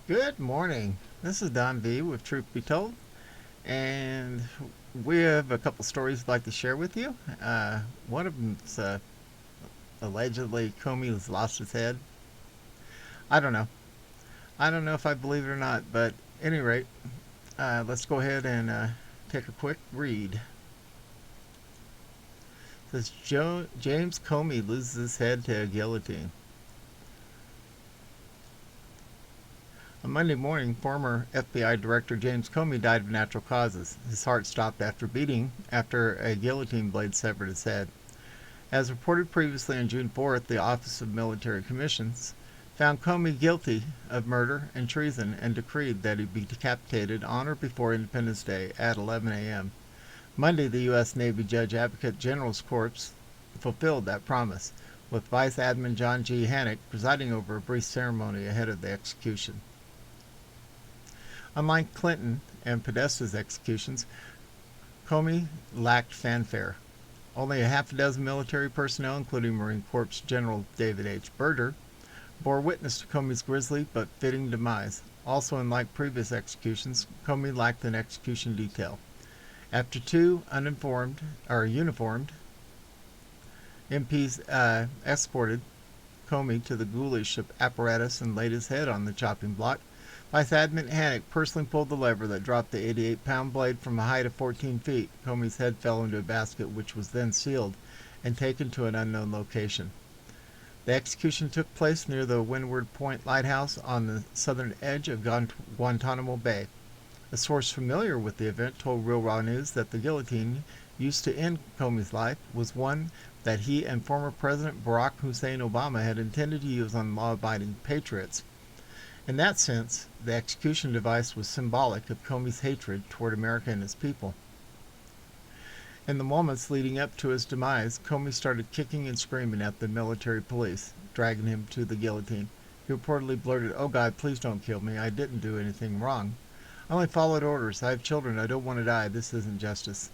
Good morning. This is Don V with Truth Be Told, and we have a couple stories I'd like to share with you. One of them's allegedly Comey has lost his head. I don't know. I don't know if I believe it or not, but at any rate, let's go ahead and take a quick read. It says James Comey loses his head to a guillotine. On Monday morning, former FBI Director James Comey died of natural causes. His heart stopped after beating after a guillotine blade severed his head. As reported previously on June 4th, the Office of Military Commissions found Comey guilty of murder and treason and decreed that he be decapitated on or before Independence Day at 11 a.m. Monday, the U.S. Navy Judge Advocate General's Corps fulfilled that promise, with Vice Adm John G. Hannink presiding over a brief ceremony ahead of the execution. Unlike Clinton and Podesta's executions, Comey lacked fanfare. Only a half a dozen military personnel, including Marine Corps General David H. Berger, bore witness to Comey's grisly but fitting demise. Also, unlike previous executions, Comey lacked an execution detail. After two uniformed MPs escorted Comey to the ghoulish apparatus and laid his head on the chopping block, Vice Adm Hannink personally pulled the lever that dropped the 88-pound blade from a height of 14 feet. Comey's head fell into a basket, which was then sealed and taken to an unknown location. The execution took place near the Windward Point Lighthouse on the southern edge of Guantanamo Bay. A source familiar with the event told Real Raw News that the guillotine used to end Comey's life was one that he and former President Barack Hussein Obama had intended to use on law-abiding patriots. In that sense, the execution device was symbolic of Comey's hatred toward America and his people. In the moments leading up to his demise, Comey started kicking and screaming at the military police, dragging him to the guillotine. He reportedly blurted, "Oh God, please don't kill me. I didn't do anything wrong. I only followed orders. I have children. I don't want to die. This isn't justice."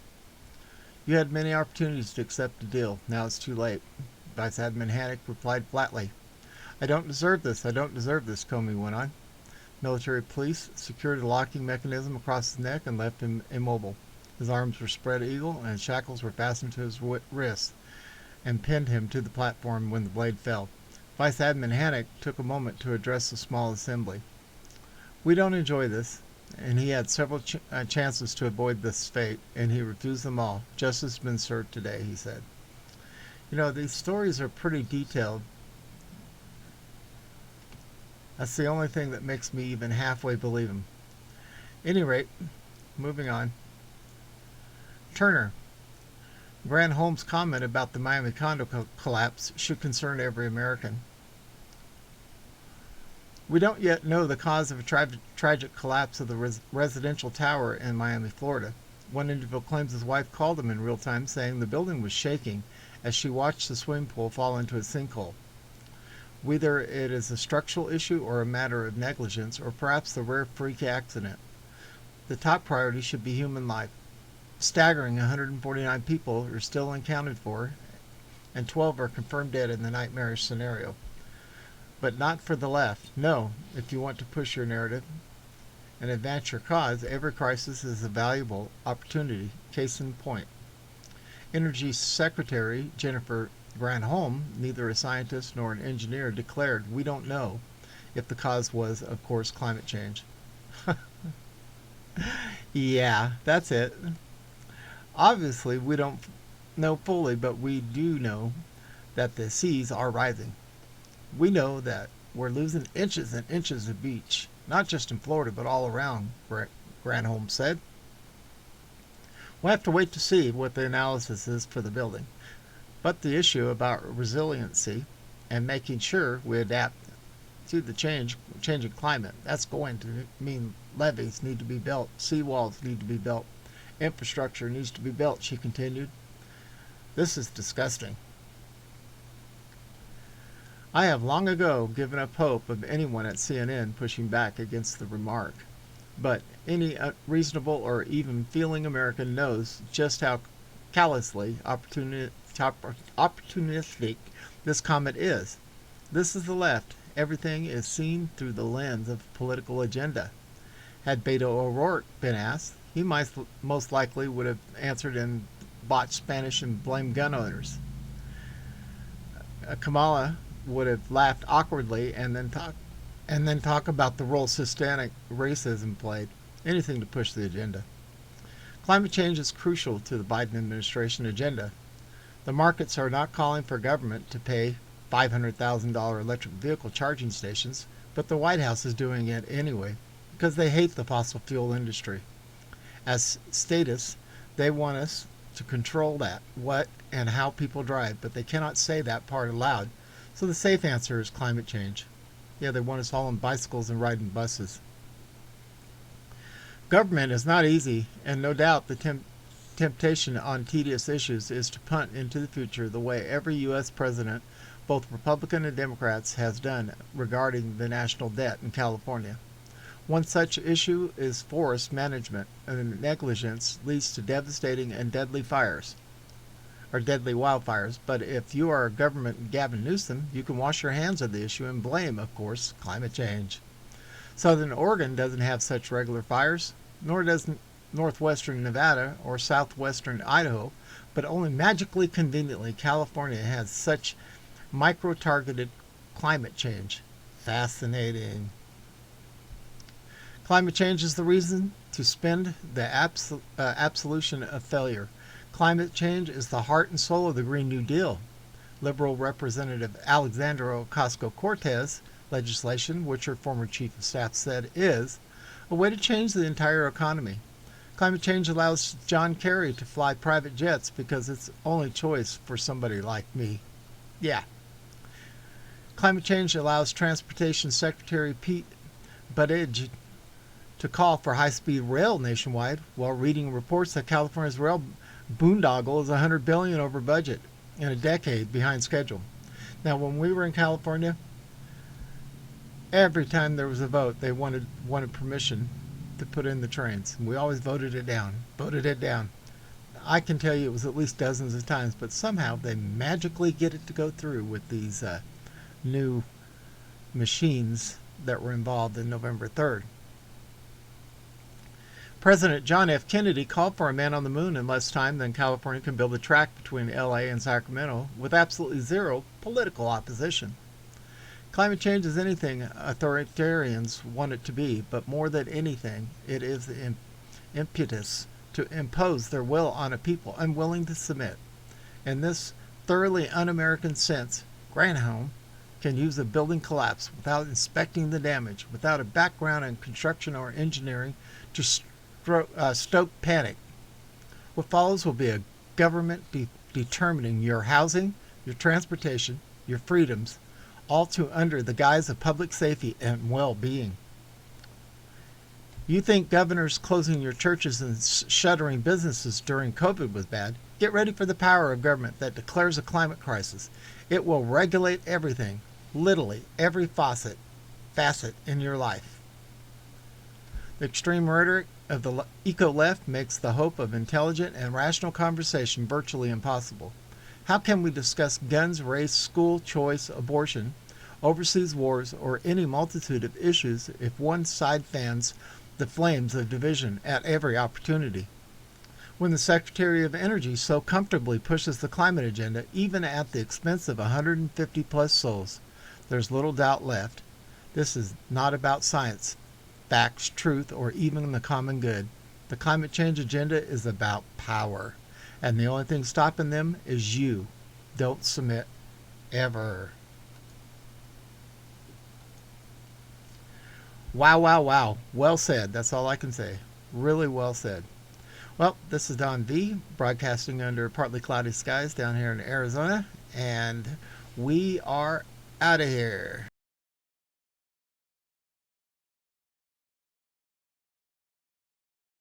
"You had many opportunities to accept the deal. Now it's too late." Vice Adm Hannink replied flatly. "I don't deserve this. I don't deserve this," Comey went on. Military police secured a locking mechanism across his neck and left him immobile. His arms were spread eagle and shackles were fastened to his wrists and pinned him to the platform when the blade fell. Vice Adm Hannink took a moment to address the small assembly. "We don't enjoy this," and he had several chances to avoid this fate, and he refused them all. "Justice has been served today," he said. You know, these stories are pretty detailed. That's the only thing that makes me even halfway believe him. At any rate, moving on. Turner. Granholm's comment about the Miami condo collapse should concern every American. We don't yet know the cause of a tragic collapse of the residential tower in Miami, Florida. One individual claims his wife called him in real time, saying the building was shaking as she watched the swimming pool fall into a sinkhole. Whether it is a structural issue or a matter of negligence, or perhaps the rare freak accident, the top priority should be human life. Staggering 149 people are still unaccounted for, and 12 are confirmed dead in the nightmarish scenario. But not for the left. No, if you want to push your narrative and advance your cause, every crisis is a valuable opportunity. Case in point. Energy Secretary Jennifer Granholm, neither a scientist nor an engineer, declared, "We don't know," if the cause was, of course, climate change. Yeah, that's it. Obviously, we don't know fully, but we do know that the seas are rising. We know that we're losing inches and inches of beach, not just in Florida, but all around, Granholm said. We'll have to wait to see what the analysis is for the building. But the issue about resiliency and making sure we adapt to the changing climate, that's going to mean levees need to be built, seawalls need to be built, infrastructure needs to be built, she continued. This is disgusting. I have long ago given up hope of anyone at CNN pushing back against the remark. But any reasonable or even feeling American knows just how callously opportunistic this comment is. This is the left, everything is seen through the lens of political agenda. Had Beto O'Rourke been asked, he most likely would have answered in botched Spanish and blamed gun owners. Kamala would have laughed awkwardly and then talk about the role systemic racism played. Anything to push the agenda. Climate change is crucial to the Biden administration agenda. The markets are not calling for government to pay $500,000 electric vehicle charging stations, but the White House is doing it anyway because they hate the fossil fuel industry. As statists, they want us to control what and how people drive, but they cannot say that part aloud. So the safe answer is climate change. Yeah, they want us all on bicycles and riding buses. Government is not easy, and no doubt the temptation on tedious issues is to punt into the future the way every U.S. president, both Republican and Democrats, has done regarding the national debt in California. One such issue is forest management, and negligence leads to devastating and deadly wildfires. But if you are government Gavin Newsom, you can wash your hands of the issue and blame, of course, climate change. Southern Oregon doesn't have such regular fires, nor does northwestern Nevada or southwestern Idaho, but only magically conveniently California has such micro-targeted climate change. Fascinating. Climate change is the reason to spend the absolution of failure. Climate change is the heart and soul of the Green New Deal. Liberal Representative Alexandra Ocasio-Cortez legislation, which her former chief of staff said is a way to change the entire economy. Climate change allows John Kerry to fly private jets because it's the only choice for somebody like me. Yeah. Climate change allows Transportation Secretary Pete Buttigieg to call for high-speed rail nationwide while reading reports that California's rail boondoggle is $100 billion over budget and a decade behind schedule. Now, when we were in California, every time there was a vote, they wanted permission to put in the trains. And we always voted it down. I can tell you it was at least dozens of times, but somehow they magically get it to go through with these new machines that were involved in November 3rd. President John F. Kennedy called for a man on the moon in less time than California can build a track between LA and Sacramento with absolutely zero political opposition. Climate change is anything authoritarians want it to be, but more than anything, it is the impetus to impose their will on a people unwilling to submit. In this thoroughly un-American sense, Granholm can use a building collapse without inspecting the damage, without a background in construction or engineering to stoke panic. What follows will be a government determining your housing, your transportation, your freedoms, all under the guise of public safety and well-being. You think governors closing your churches and shuttering businesses during COVID was bad? Get ready for the power of government that declares a climate crisis. It will regulate everything, literally every facet in your life. The extreme rhetoric of the eco-left makes the hope of intelligent and rational conversation virtually impossible. How can we discuss guns, race, school choice, abortion, overseas wars, or any multitude of issues if one side fans the flames of division at every opportunity? When the Secretary of Energy so comfortably pushes the climate agenda, even at the expense of 150 plus souls, there's little doubt left. This is not about science, facts, truth, or even the common good. The climate change agenda is about power, and the only thing stopping them is you. Don't submit, ever. Wow, wow, wow. Well said. That's all I can say. Really well said. Well, this is Don V, broadcasting under partly cloudy skies down here in Arizona, and we are out of here.